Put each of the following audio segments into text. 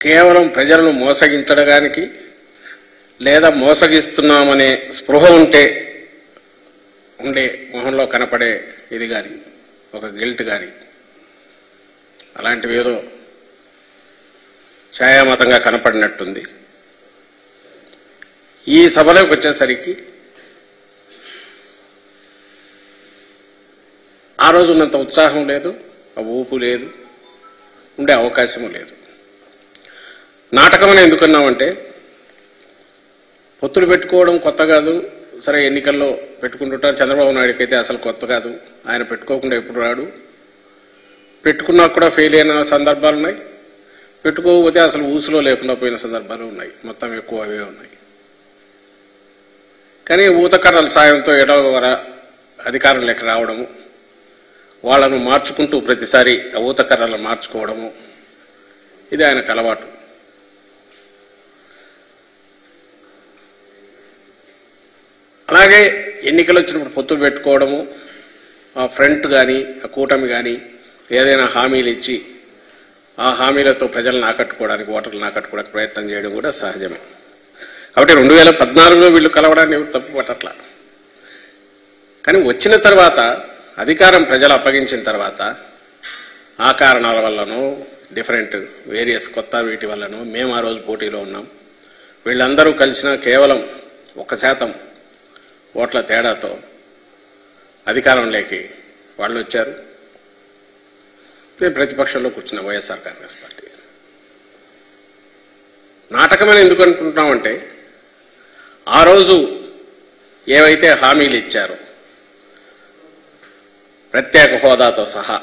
కేవలం ప్రజలను మోసగించడానికి లేదా మోసగిస్తున్నామనే స్పృహ ఉండే మొహంలో కనపడే ఇది గాని ఒక గిల్ట్ గాని అలాంటివి ఏదో ఛాయామతంగా కనపడినట్టుంది. ఈ సభలోకి వచ్చేసరికి ఆ రోజు ఉన్నంత ఉత్సాహం లేదు, ఆ ఊపు లేదు, ఉండే అవకాశము లేదు. నాటకం అని ఎందుకన్నామంటే పొత్తులు పెట్టుకోవడం కొత్త కాదు. సరే, ఎన్నికల్లో పెట్టుకుంటుంటారు. చంద్రబాబు నాయుడుకి అయితే అసలు కొత్త కాదు. ఆయన పెట్టుకోకుండా ఎప్పుడు రాడు. పెట్టుకున్నా కూడా ఫెయిల్ అయిన సందర్భాలు ఉన్నాయి. పెట్టుకోకపోతే అసలు ఊసులో లేకుండా పోయిన సందర్భాలు ఉన్నాయి. మొత్తం ఎక్కువ అవే ఉన్నాయి. కానీ ఊతకర్రల సాయంతో ఏడో అధికారంలోకి రావడము, వాళ్లను మార్చుకుంటూ ప్రతిసారి ఊతకర్రలను మార్చుకోవడము, ఇది ఆయనకు అలవాటు. అలాగే ఎన్నికలు వచ్చినప్పుడు పొత్తులు పెట్టుకోవడము, ఆ ఫ్రంట్ కానీ ఆ కూటమి కానీ ఏదైనా హామీలు ఇచ్చి ఆ హామీలతో ప్రజలను ఆకట్టుకోవడానికి, ఓటర్లను ఆకట్టుకోవడానికి ప్రయత్నం చేయడం కూడా సహజమే. కాబట్టి 2014లో వీళ్ళు కలవడాన్ని ఎవరు తప్పు పట్టట్లా. కానీ వచ్చిన తర్వాత అధికారం ప్రజలు అప్పగించిన తర్వాత ఆ కారణాల వల్లనో డిఫరెంట్ వేరియస్ కొత్త వీటి వల్లనో మేము ఆ రోజు పోటీలో ఉన్నాం. వీళ్ళందరూ కలిసిన కేవలం 1% ఓట్ల తేడాతో అధికారంలోకి వాళ్ళు వచ్చారు. మేము ప్రతిపక్షంలో కూర్చున్న వైఎస్ఆర్ కాంగ్రెస్ పార్టీ. నాటకమని ఎందుకు అనుకుంటున్నామంటే ఆ రోజు ఏవైతే హామీలు ఇచ్చారో ప్రత్యేక హోదాతో సహా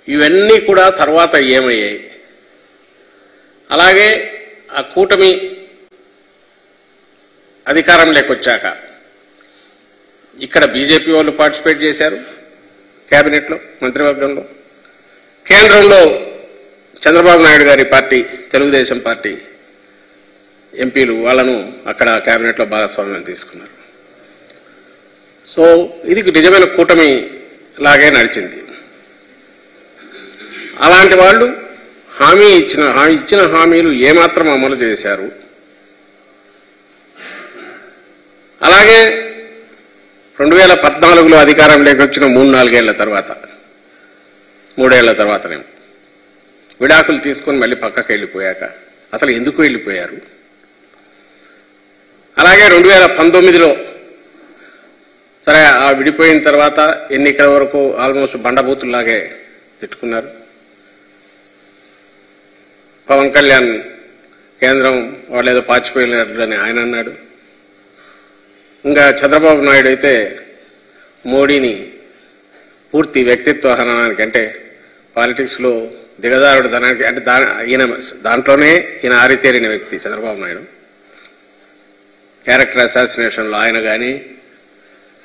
ఇవన్నీ కూడా తర్వాత ఏమయ్యాయి. అలాగే ఆ కూటమి అధికారంలోకి వచ్చాక ఇక్కడ బీజేపీ వాళ్ళు పార్టిసిపేట్ చేశారు కేబినెట్లో, మంత్రివర్గంలో. కేంద్రంలో చంద్రబాబు నాయుడు గారి పార్టీ, తెలుగుదేశం పార్టీ ఎంపీలు వాళ్ళను అక్కడ కేబినెట్లో భాగస్వామ్యం తీసుకున్నారు. సో ఇది నిజమైన కూటమి లాగే నడిచింది. అలాంటి వాళ్ళు ఇచ్చిన హామీలు ఏమాత్రం అమలు చేశారు. అలాగే 2014లో అధికారంలోకి వచ్చిన 3-4 ఏళ్ల తర్వాత, 3 ఏళ్ల తర్వాతనే విడాకులు తీసుకొని మళ్ళీ పక్కకి వెళ్ళిపోయాక అసలు ఎందుకు వెళ్ళిపోయారు? అలాగే 2019లో సరే ఆ విడిపోయిన తర్వాత ఎన్నికల వరకు ఆల్మోస్ట్ బండబూతుల్లాగే తిట్టుకున్నారు. పవన్ కళ్యాణ్ కేంద్రం వాళ్ళు ఏదో పాచిపోయినట్లని ఆయన అన్నాడు. ఇంకా చంద్రబాబు నాయుడు అయితే మోడీని పూర్తి వ్యక్తిత్వ హననానికి, అంటే పాలిటిక్స్లో దిగజారుడు ధనానికి, అంటే దాంట్లోనే ఈయన ఆరితేరిన వ్యక్తి చంద్రబాబు నాయుడు. క్యారెక్టర్ అసాసినేషన్లో ఆయన కానీ,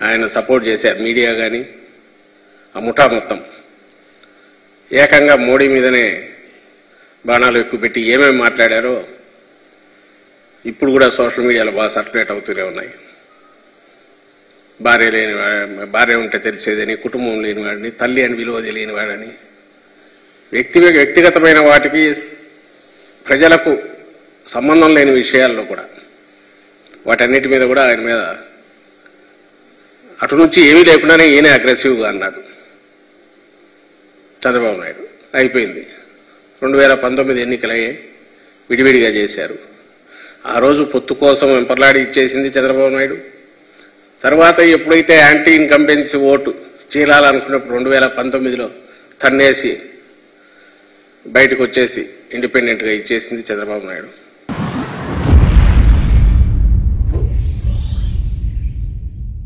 ఆయన సపోర్ట్ చేసే మీడియా కానీ, ఆ ముఠా మొత్తం ఏకంగా మోడీ మీదనే బాణాలు ఎక్కువ పెట్టి ఏమేమి మాట్లాడారో ఇప్పుడు కూడా సోషల్ మీడియాలో బాగా సర్క్యులేట్ అవుతూనే ఉన్నాయి. భార్య ఉంటే తెలిసేదని, కుటుంబం లేనివాడిని, తల్లి అని విలువ తెలియనివాడని, వ్యక్తిగతమైన వాటికి ప్రజలకు సంబంధం లేని విషయాల్లో కూడా వాటన్నిటి మీద కూడా ఆయన మీద అటు నుంచి ఏమీ లేకుండానే ఈయన అగ్రెసివ్గా అన్నాడు చంద్రబాబు నాయుడు. అయిపోయింది. 2019 ఎన్నికలయ్యాయి, విడివిడిగా చేశారు. ఆ రోజు పొత్తు కోసం వెంపర్లాడి ఇచ్చేసింది చంద్రబాబు నాయుడు. తర్వాత ఎప్పుడైతే యాంటీ ఇన్కంబెన్సీ ఓటు చీలాలనుకున్నప్పుడు 2019లో తన్నేసి బయటకు వచ్చేసి ఇండిపెండెంట్గా ఇచ్చేసింది చంద్రబాబు నాయుడు.